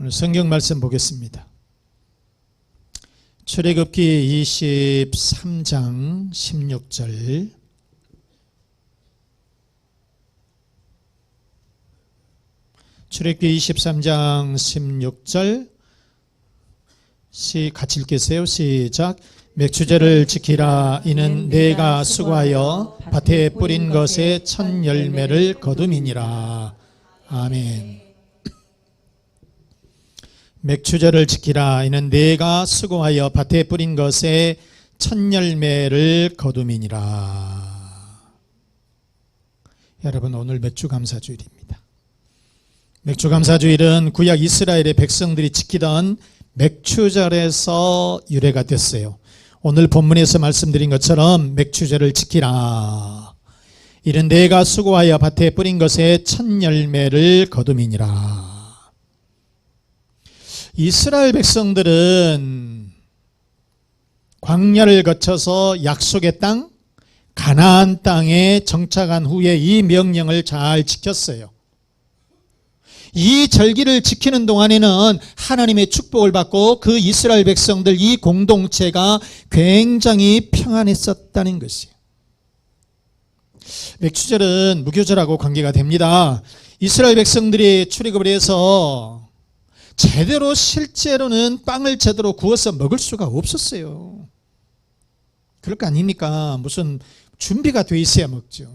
오늘 성경 말씀 보겠습니다. 출애굽기 23장 16절. 출애굽기 23장 16절 같이 읽겠어요. 시작. 맥추제를 지키라. 이는 내가 수고하여 밭에 뿌린 것의 첫 열매를 거둠이니라. 아멘. 맥추제를 지키라. 이는 내가 수고하여 밭에 뿌린 것의 첫 열매를 거둠이니라. 여러분, 오늘 맥주감사주일입니다. 맥주감사주일은 구약 이스라엘의 백성들이 지키던 맥추절에서 유래가 됐어요. 오늘 본문에서 말씀드린 것처럼 맥추절을 지키라. 이는 내가 수고하여 밭에 뿌린 것의 첫 열매를 거둠이니라. 이스라엘 백성들은 광야를 거쳐서 약속의 땅, 가나안 땅에 정착한 후에 이 명령을 잘 지켰어요. 이 절기를 지키는 동안에는 하나님의 축복을 받고 그 이스라엘 백성들 이 공동체가 굉장히 평안했었다는 것이에요. 맥추절은 무교절하고 관계가 됩니다. 이스라엘 백성들이 출애굽을 해서 제대로 실제로는 빵을 제대로 구워서 먹을 수가 없었어요. 그럴 거 아닙니까? 무슨 준비가 돼 있어야 먹죠.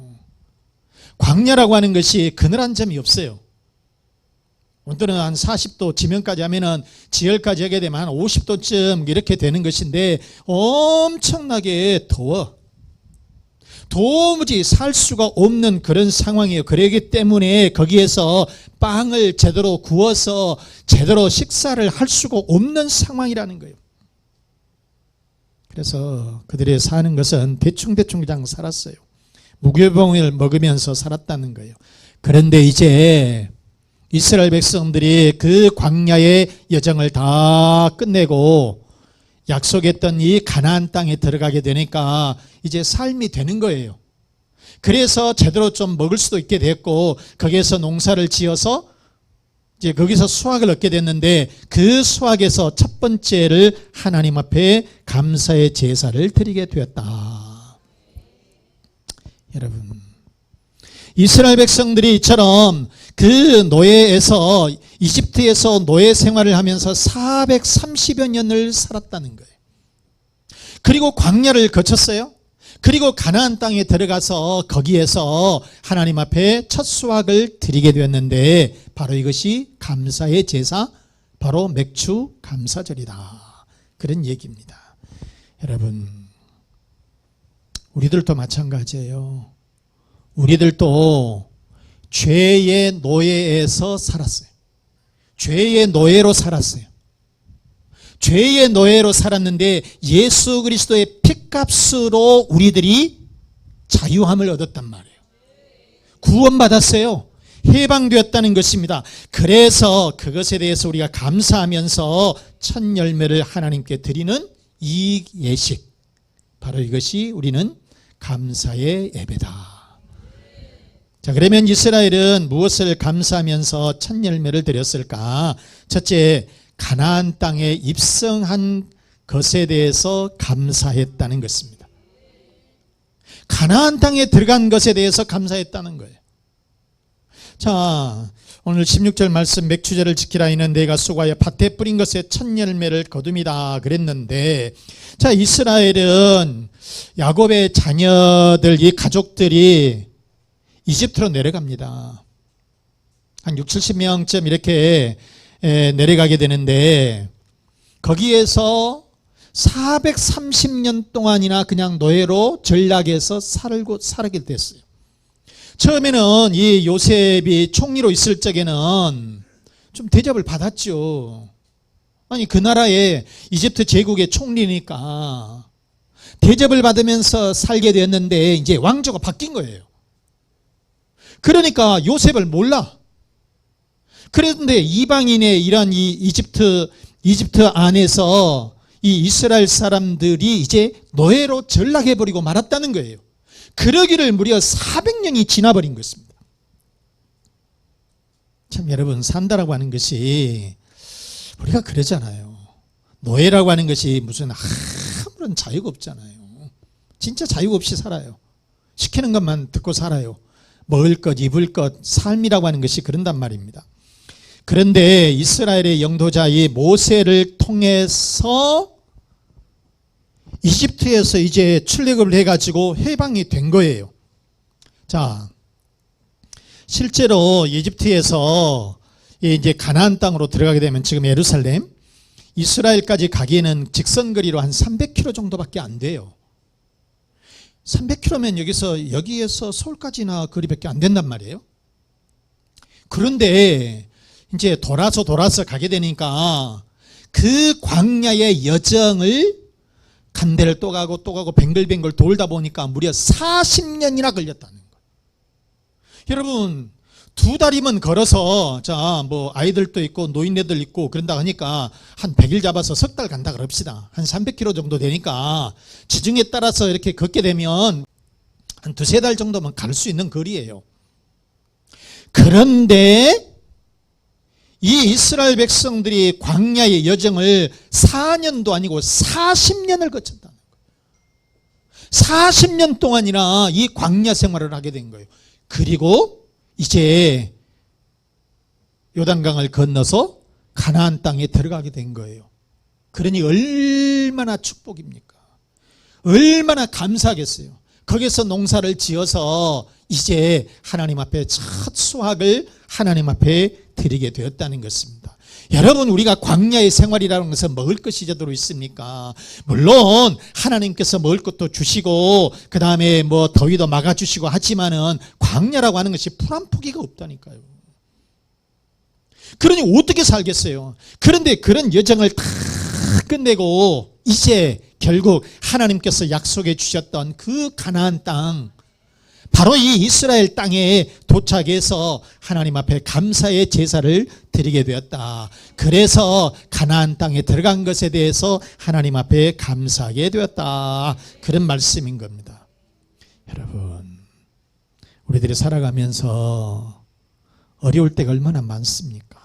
광야라고 하는 것이 그늘한 점이 없어요. 온도는 한 40도 지면까지 하면은 지열까지 하게 되면 한 50도쯤 이렇게 되는 것인데 엄청나게 더워. 도무지 살 수가 없는 그런 상황이에요. 그러기 때문에 거기에서 빵을 제대로 구워서 제대로 식사를 할 수가 없는 상황이라는 거예요. 그래서 그들이 사는 것은 대충대충 그냥 살았어요. 무교병을 먹으면서 살았다는 거예요. 그런데 이제 이스라엘 백성들이 그 광야의 여정을 다 끝내고 약속했던 이 가나안 땅에 들어가게 되니까 이제 삶이 되는 거예요. 그래서 제대로 좀 먹을 수도 있게 됐고 거기에서 농사를 지어서 이제 거기서 수확을 얻게 됐는데 그 수확에서 첫 번째를 하나님 앞에 감사의 제사를 드리게 되었다. 여러분, 이스라엘 백성들이 이처럼 그 노예에서 이집트에서 노예 생활을 하면서 430여 년을 살았다는 거예요. 그리고 광야를 거쳤어요. 그리고 가나안 땅에 들어가서 거기에서 하나님 앞에 첫 수확을 드리게 되었는데 바로 이것이 감사의 제사, 바로 맥주 감사절이다. 그런 얘기입니다. 여러분, 우리들도 마찬가지예요. 우리들도 죄의 노예에서 살았어요. 죄의 노예로 살았어요. 죄의 노예로 살았는데 예수 그리스도의 피값으로 우리들이 자유함을 얻었단 말이에요. 구원받았어요. 해방되었다는 것입니다. 그래서 그것에 대해서 우리가 감사하면서 첫 열매를 하나님께 드리는 이 예식, 바로 이것이 우리는 감사의 예배다. 자, 그러면 이스라엘은 무엇을 감사하면서 첫 열매를 드렸을까? 첫째, 가나안 땅에 입성한 것에 대해서 감사했다는 것입니다. 가나안 땅에 들어간 것에 대해서 감사했다는 거예요. 자, 오늘 16절 말씀, 맥추제를 지키라. 이는 내가 수고하여 밭에 뿌린 것의 첫 열매를 거둠이다 그랬는데, 자, 이스라엘은 야곱의 자녀들, 이 가족들이 이집트로 내려갑니다. 한 60, 70명쯤 이렇게 내려가게 되는데 거기에서 430년 동안이나 그냥 노예로 전락해서 살게 됐어요. 처음에는 이 요셉이 총리로 있을 적에는 좀 대접을 받았죠. 아니, 그 나라의 이집트 제국의 총리니까 대접을 받으면서 살게 됐는데 이제 왕조가 바뀐 거예요. 그러니까 요셉을 몰라. 그런데 이방인의 이런 이 이집트 안에서 이 이스라엘 사람들이 이제 노예로 전락해버리고 말았다는 거예요. 그러기를 무려 400년이 지나버린 것입니다. 참 여러분, 산다라고 하는 것이 우리가 그러잖아요. 노예라고 하는 것이 무슨 아무런 자유가 없잖아요. 진짜 자유 없이 살아요. 시키는 것만 듣고 살아요. 먹을 것, 입을 것, 삶이라고 하는 것이 그런단 말입니다. 그런데 이스라엘의 영도자 이 모세를 통해서 이집트에서 이제 출애굽을 해가지고 해방이 된 거예요. 자, 실제로 이집트에서 이제 가나안 땅으로 들어가게 되면 지금 예루살렘, 이스라엘까지 가기에는 직선거리로 한 300km 정도밖에 안 돼요. 300km면 여기에서 서울까지나 거리밖에 안 된단 말이에요. 그런데 이제 돌아서 가게 되니까 그 광야의 여정을 간 데를 또 가고 뱅글뱅글 돌다 보니까 무려 40년이나 걸렸다는 거예요. 여러분, 2달이면 걸어서 아이들도 있고 노인네들 있고 그런다 하니까 한 100일 잡아서 석 달 간다 그럽시다. 한 300km 정도 되니까 지중해 따라서 이렇게 걷게 되면 한 2-3달 정도면 갈 수 있는 거리예요. 그런데 이 이스라엘 백성들이 광야의 여정을 4년도 아니고 40년을 거쳤다는 거예요. 40년 동안이나 이 광야 생활을 하게 된 거예요. 그리고 이제 요단강을 건너서 가나안 땅에 들어가게 된 거예요. 그러니 얼마나 축복입니까? 얼마나 감사하겠어요. 거기서 농사를 지어서 이제 하나님 앞에 첫 수확을 하나님 앞에 드리게 되었다는 것입니다. 여러분, 우리가 광야의 생활이라는 것은 먹을 것이 제대로 있습니까? 물론 하나님께서 먹을 것도 주시고 그 다음에 더위도 막아주시고 하지만은 광야라고 하는 것이 풀 한 포기가 없다니까요. 그러니 어떻게 살겠어요? 그런데 그런 여정을 다 끝내고 이제 결국 하나님께서 약속해 주셨던 그 가나안 땅, 바로 이 이스라엘 땅에 도착해서 하나님 앞에 감사의 제사를 드리게 되었다. 그래서 가나안 땅에 들어간 것에 대해서 하나님 앞에 감사하게 되었다. 그런 말씀인 겁니다. 여러분, 우리들이 살아가면서 어려울 때가 얼마나 많습니까?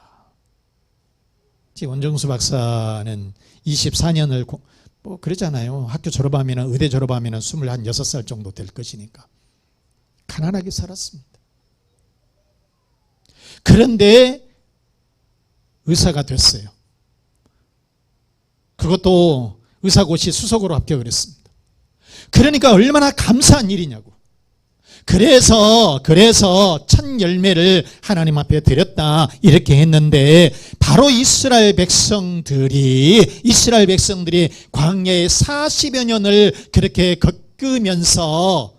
원정수 박사는 24년을 그러잖아요. 학교 졸업하면, 의대 졸업하면 26살 정도 될 것이니까 가난하게 살았습니다. 그런데 의사가 됐어요. 그것도 의사고시 수석으로 합격을 했습니다. 그러니까 얼마나 감사한 일이냐고. 그래서 첫 열매를 하나님 앞에 드렸다 이렇게 했는데, 바로 이스라엘 백성들이 광야에 40여 년을 그렇게 겪으면서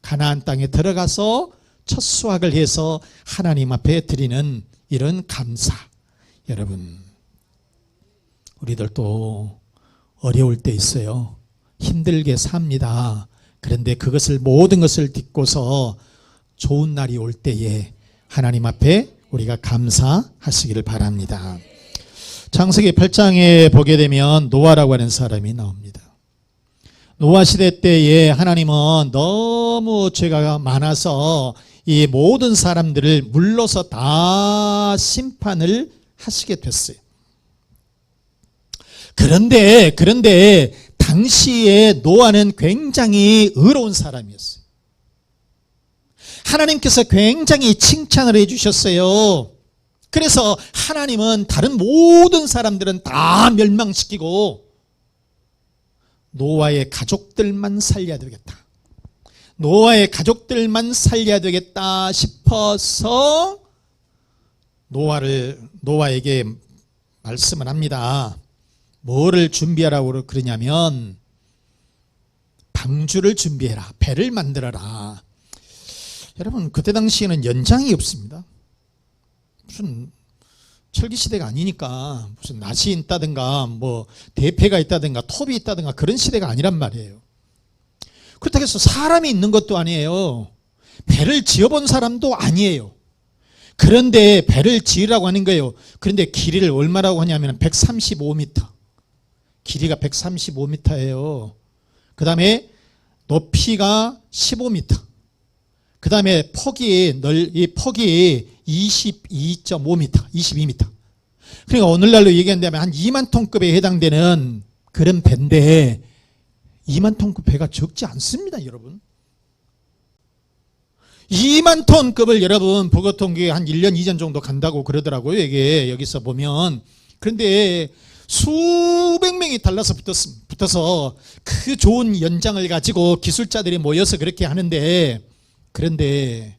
가나안 땅에 들어가서 첫 수확을 해서 하나님 앞에 드리는 이런 감사. 여러분, 우리들도 어려울 때 있어요. 힘들게 삽니다. 그런데 모든 것을 딛고서 좋은 날이 올 때에 하나님 앞에 우리가 감사하시기를 바랍니다. 창세기 8장에 보게 되면 노아라고 하는 사람이 나옵니다. 노아 시대 때에 하나님은 너무 죄가 많아서 이 모든 사람들을 물러서 다 심판을 하시게 됐어요. 그런데 당시에 노아는 굉장히 의로운 사람이었어요. 하나님께서 굉장히 칭찬을 해주셨어요. 그래서 하나님은 다른 모든 사람들은 다 멸망시키고 노아의 가족들만 살려야 되겠다. 노아의 가족들만 살려야 되겠다 싶어서 노아에게 말씀을 합니다. 뭐를 준비하라고 그러냐면 방주를 준비해라. 배를 만들어라. 여러분, 그때 당시에는 연장이 없습니다. 무슨 철기시대가 아니니까 무슨 낫이 있다든가 대패가 있다든가 톱이 있다든가 그런 시대가 아니란 말이에요. 그렇다고 해서 사람이 있는 것도 아니에요. 배를 지어본 사람도 아니에요. 그런데 배를 지으라고 하는 거예요. 그런데 길이를 얼마라고 하냐면 135m. 길이가 135m예요. 그 다음에 높이가 15m. 그 다음에 폭이 22.5m, 22m. 그러니까 오늘날로 얘기한다면 한 2만 톤급에 해당되는 그런 배인데 2만 톤급 배가 적지 않습니다, 여러분. 2만 톤급을 여러분 보고통계 한 1년, 2년 정도 간다고 그러더라고요. 이게 여기서 보면. 그런데 수백 명이 달라서 붙어서 그 좋은 연장을 가지고 기술자들이 모여서 그렇게 하는데, 그런데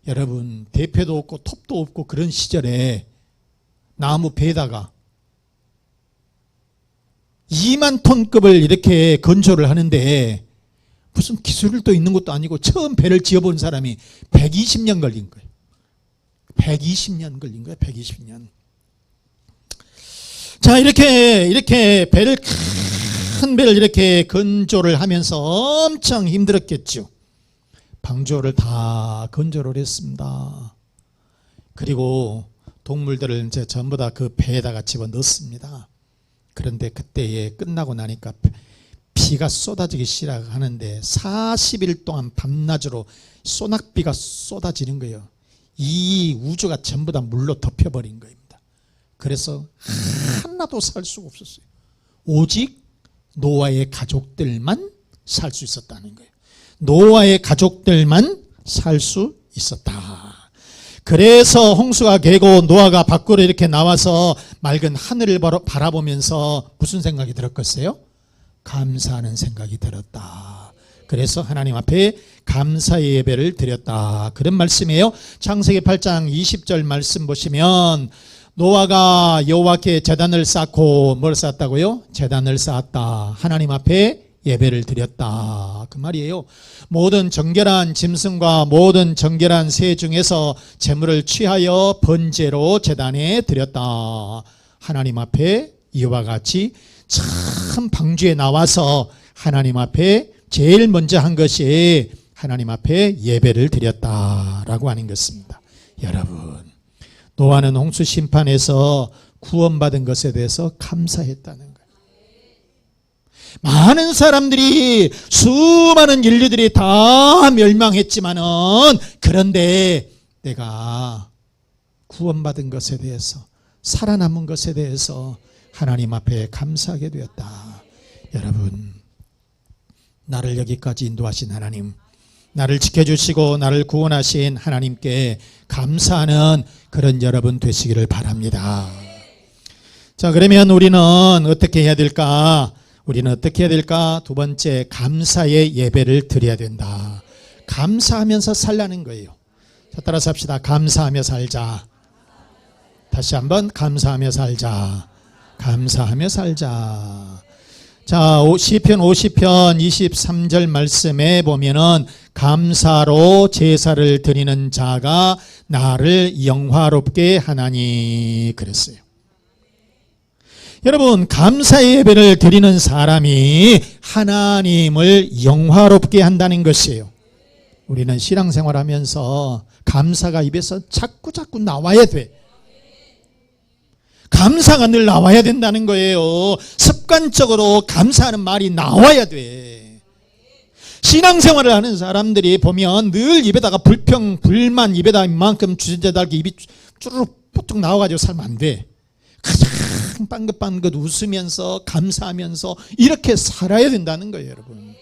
여러분 대표도 없고 톱도 없고 그런 시절에 나무 배에다가 2만 톤급을 이렇게 건조를 하는데 무슨 기술도 있는 것도 아니고 처음 배를 지어본 사람이 120년 걸린 거예요. 120년 걸린 거예요. 120년. 자, 이렇게 배를, 큰 배를 이렇게 건조를 하면서 엄청 힘들었겠죠. 방조를 다 건조를 했습니다. 그리고 동물들을 이제 전부 다 그 배에다가 집어 넣습니다. 그런데 그때에 끝나고 나니까 비가 쏟아지기 시작하는데 40일 동안 밤낮으로 소낙비가 쏟아지는 거예요. 이 우주가 전부 다 물로 덮여버린 겁니다. 그래서 하나도 살 수가 없었어요. 오직 노아의 가족들만 살 수 있었다는 거예요. 노아의 가족들만 살 수 있었다. 그래서 홍수가 개고 노아가 밖으로 이렇게 나와서 맑은 하늘을 바라보면서 무슨 생각이 들었겠어요? 감사하는 생각이 들었다. 그래서 하나님 앞에 감사의 예배를 드렸다. 그런 말씀이에요. 창세기 8장 20절 말씀 보시면 노아가 여호와께 제단을 쌓고 뭘 쌓았다고요? 제단을 쌓았다. 하나님 앞에 예배를 드렸다. 그 말이에요. 모든 정결한 짐승과 모든 정결한 새 중에서 제물을 취하여 번제로 제단에 드렸다. 하나님 앞에 이와 같이 참 방주에 나와서 하나님 앞에 제일 먼저 한 것이 하나님 앞에 예배를 드렸다라고 하는 것입니다. 여러분, 노아는 홍수 심판에서 구원받은 것에 대해서 감사했다는 거예요. 많은 사람들이, 수많은 인류들이 다 멸망했지만은, 그런데 내가 구원받은 것에 대해서, 살아남은 것에 대해서 하나님 앞에 감사하게 되었다. 여러분, 나를 여기까지 인도하신 하나님, 나를 지켜주시고 나를 구원하신 하나님께 감사하는 그런 여러분 되시기를 바랍니다. 자, 그러면 우리는 어떻게 해야 될까? 우리는 어떻게 해야 될까? 두 번째, 감사의 예배를 드려야 된다. 감사하면서 살라는 거예요. 자, 따라서 합시다. 감사하며 살자. 다시 한번, 감사하며 살자. 감사하며 살자. 자, 시편 50편 23절 말씀에 보면은 감사로 제사를 드리는 자가 나를 영화롭게 하나니 그랬어요. 여러분, 감사의 예배를 드리는 사람이 하나님을 영화롭게 한다는 것이에요. 우리는 신앙생활하면서 감사가 입에서 자꾸 나와야 돼. 감사가 늘 나와야 된다는 거예요. 습관적으로 감사하는 말이 나와야 돼. 신앙생활을 하는 사람들이 보면 늘 입에다가 불만 입에다 이만큼 주전자달게 입이 쭈르륵 뽀쭉 나와가지고 살면 안 돼. 가장 빵긋빵긋 웃으면서 감사하면서 이렇게 살아야 된다는 거예요, 여러분.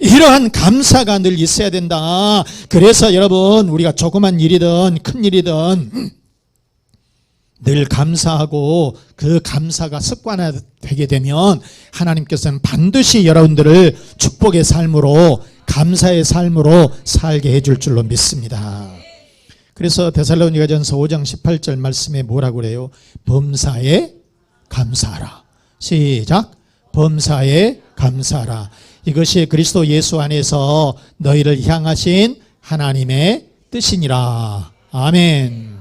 이러한 감사가 늘 있어야 된다. 그래서 여러분, 우리가 조그만 일이든 큰 일이든 늘 감사하고 그 감사가 습관화되게 되면 하나님께서는 반드시 여러분들을 축복의 삶으로, 감사의 삶으로 살게 해줄 줄로 믿습니다. 그래서 데살로니가전서 5장 18절 말씀에 뭐라고 그래요? 범사에 감사하라. 시작. 범사에 감사하라. 이것이 그리스도 예수 안에서 너희를 향하신 하나님의 뜻이니라. 아멘.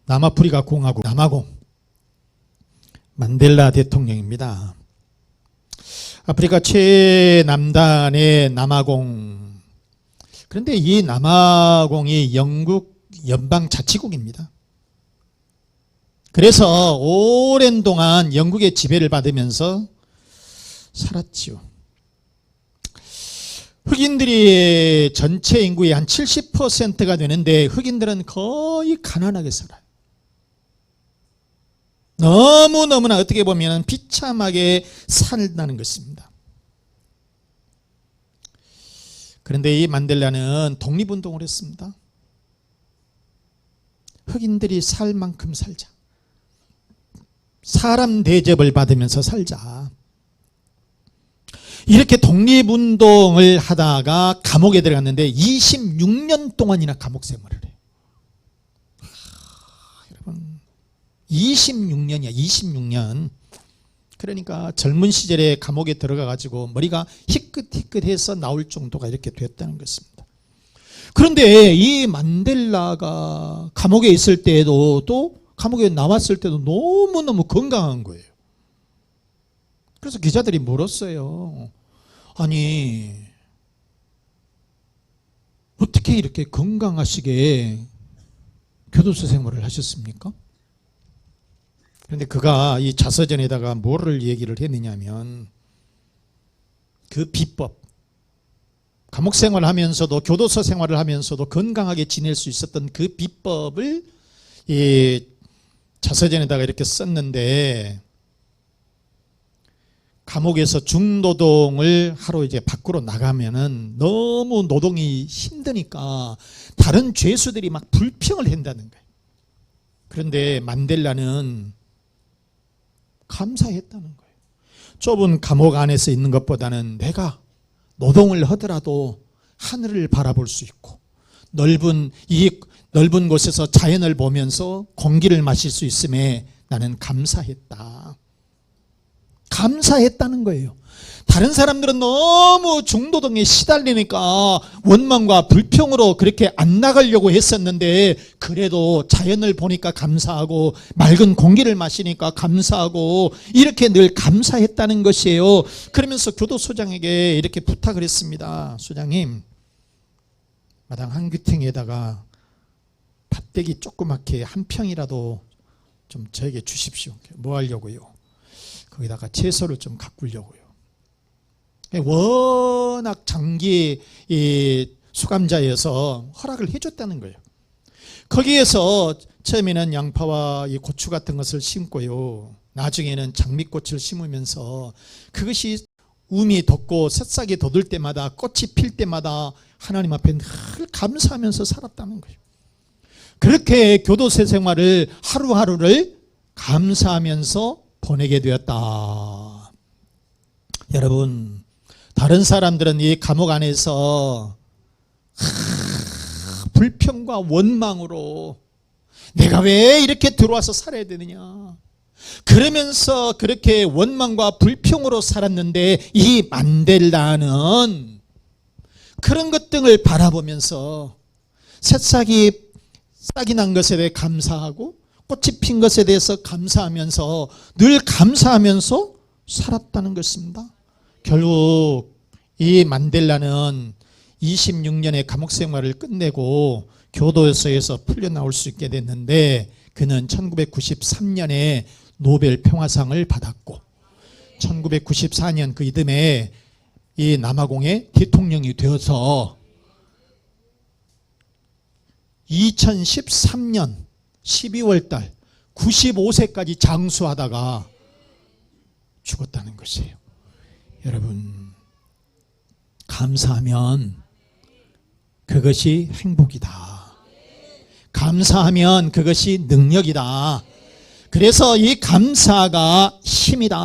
남아프리카 공화국 남아공 만델라 대통령입니다. 아프리카 최남단의 남아공. 그런데 이 남아공이 영국 연방자치국입니다. 그래서 오랜 동안 영국의 지배를 받으면서 살았지요. 흑인들이 전체 인구의 한 70%가 되는데 흑인들은 거의 가난하게 살아요. 너무너무나 어떻게 보면 비참하게 살다는 것입니다. 그런데 이 만델라는 독립운동을 했습니다. 흑인들이 살 만큼 살자. 사람 대접을 받으면서 살자. 이렇게 독립운동을 하다가 감옥에 들어갔는데 26년 동안이나 감옥 생활을 해요. 여러분 26년이야. 26년. 그러니까 젊은 시절에 감옥에 들어가 가지고 머리가 희끗희끗해서 나올 정도가 이렇게 됐다는 것입니다. 그런데 이 만델라가 감옥에 있을 때에도 또 감옥에 나왔을 때도 너무너무 건강한 거예요. 그래서 기자들이 물었어요. 아니 어떻게 이렇게 건강하시게 교도소 생활을 하셨습니까? 그런데 그가 이 자서전에다가 뭐를 얘기를 했느냐면 그 비법, 감옥 생활을 하면서도 교도소 생활을 하면서도 건강하게 지낼 수 있었던 그 비법을 이 자서전에다가 이렇게 썼는데, 감옥에서 중노동을 하러 이제 밖으로 나가면은 너무 노동이 힘드니까 다른 죄수들이 막 불평을 한다는 거예요. 그런데 만델라는 감사했다는 거예요. 좁은 감옥 안에서 있는 것보다는 내가 노동을 하더라도 하늘을 바라볼 수 있고 넓은 곳에서 자연을 보면서 공기를 마실 수 있음에 나는 감사했다. 감사했다는 거예요. 다른 사람들은 너무 중노동에 시달리니까 원망과 불평으로 그렇게 안 나가려고 했었는데 그래도 자연을 보니까 감사하고 맑은 공기를 마시니까 감사하고 이렇게 늘 감사했다는 것이에요. 그러면서 교도소장에게 이렇게 부탁을 했습니다. 소장님, 마당 한 귀퉁이에다가 밭대기 조그맣게 한 평이라도 좀 저에게 주십시오. 뭐 하려고요? 거기다가 채소를 좀 가꾸려고요. 워낙 장기 수감자여서 허락을 해줬다는 거예요. 거기에서 처음에는 양파와 이 고추 같은 것을 심고요. 나중에는 장미꽃을 심으면서 그것이 움이 돋고 새싹이 돋을 때마다 꽃이 필 때마다 하나님 앞에 늘 감사하면서 살았다는 거예요. 그렇게 교도소 생활을 하루하루를 감사하면서 보내게 되었다. 여러분, 다른 사람들은 이 감옥 안에서 불평과 원망으로 내가 왜 이렇게 들어와서 살아야 되느냐, 그러면서 그렇게 원망과 불평으로 살았는데 이 만델라는 그런 것들을 바라보면서 새싹이 싹이 난 것에 대해 감사하고 꽃이 핀 것에 대해서 감사하면서 늘 감사하면서 살았다는 것입니다. 결국 이 만델라는 26년의 감옥 생활을 끝내고 교도소에서 풀려나올 수 있게 됐는데 그는 1993년에 노벨 평화상을 받았고 1994년 그 이듬해 이 남아공의 대통령이 되어서 2013년 12월 달 95세까지 장수하다가 죽었다는 것이에요. 여러분, 감사하면 그것이 행복이다. 감사하면 그것이 능력이다. 그래서 이 감사가 힘이다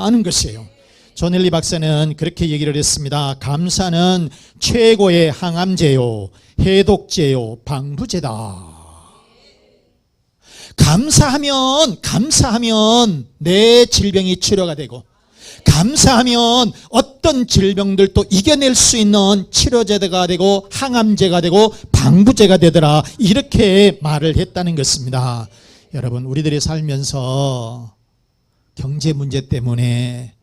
하는 것이에요. 존 헨리 박사는 그렇게 얘기를 했습니다. 감사는 최고의 항암제요, 해독제요, 방부제다. 감사하면 내 질병이 치료가 되고, 감사하면 어떤 질병들도 이겨낼 수 있는 치료제가 되고 항암제가 되고 방부제가 되더라, 이렇게 말을 했다는 것입니다. 여러분, 우리들이 살면서 경제 문제 때문에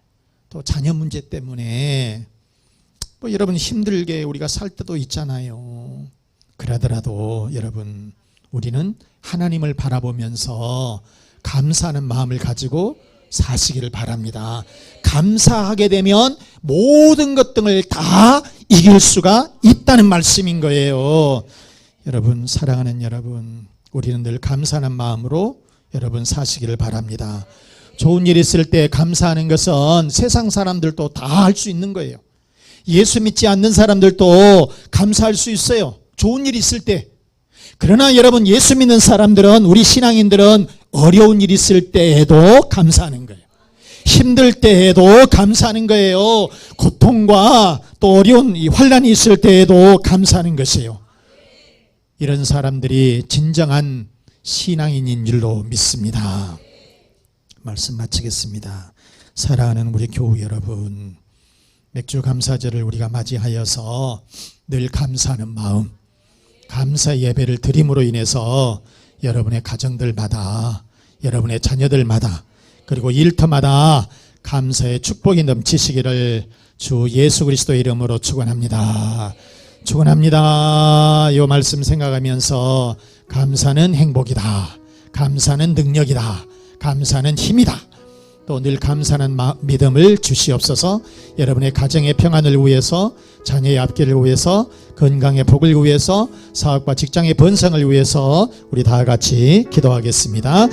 또 자녀 문제 때문에 뭐 여러분 힘들게 우리가 살 때도 있잖아요. 그러더라도 여러분, 우리는 하나님을 바라보면서 감사하는 마음을 가지고 사시기를 바랍니다. 감사하게 되면 모든 것들을 다 이길 수가 있다는 말씀인 거예요. 여러분, 사랑하는 여러분, 우리는 늘 감사하는 마음으로 여러분 사시기를 바랍니다. 좋은 일 있을 때 감사하는 것은 세상 사람들도 다 할 수 있는 거예요. 예수 믿지 않는 사람들도 감사할 수 있어요. 좋은 일 있을 때. 그러나 여러분, 예수 믿는 사람들은, 우리 신앙인들은 어려운 일 있을 때에도 감사하는 거예요. 힘들 때에도 감사하는 거예요. 고통과 또 어려운 환난이 있을 때에도 감사하는 것이에요. 이런 사람들이 진정한 신앙인인 줄로 믿습니다. 말씀 마치겠습니다. 사랑하는 우리 교우 여러분, 맥주 감사절을 우리가 맞이하여서 늘 감사하는 마음, 감사 예배를 드림으로 인해서 여러분의 가정들마다, 여러분의 자녀들마다, 그리고 일터마다 감사의 축복이 넘치시기를 주 예수 그리스도의 이름으로 축원합니다. 축원합니다. 이 말씀 생각하면서 감사는 행복이다, 감사는 능력이다, 감사는 힘이다, 또 늘 감사하는 믿음을 주시옵소서. 여러분의 가정의 평안을 위해서, 자녀의 앞길을 위해서, 건강의 복을 위해서, 사업과 직장의 번성을 위해서 우리 다 같이 기도하겠습니다.